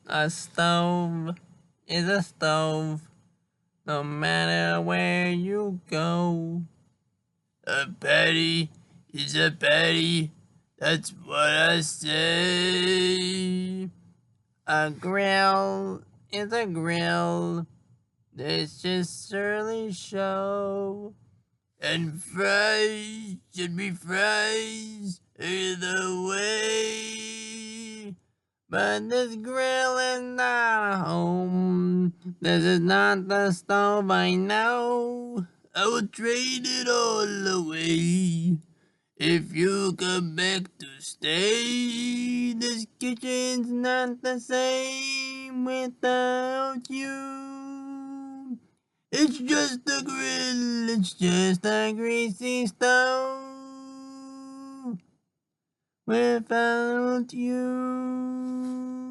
A stove is a stove, no matter where you go. A patty is a patty, that's what I say. A grill is a grill, this just surely show. And fries should be fries either way. But this grill is not a home. This is not the stove I know. I will trade it all away. If you come back to stay, this kitchen's not the same without you. It's just a grill, it's just a greasy stove without you.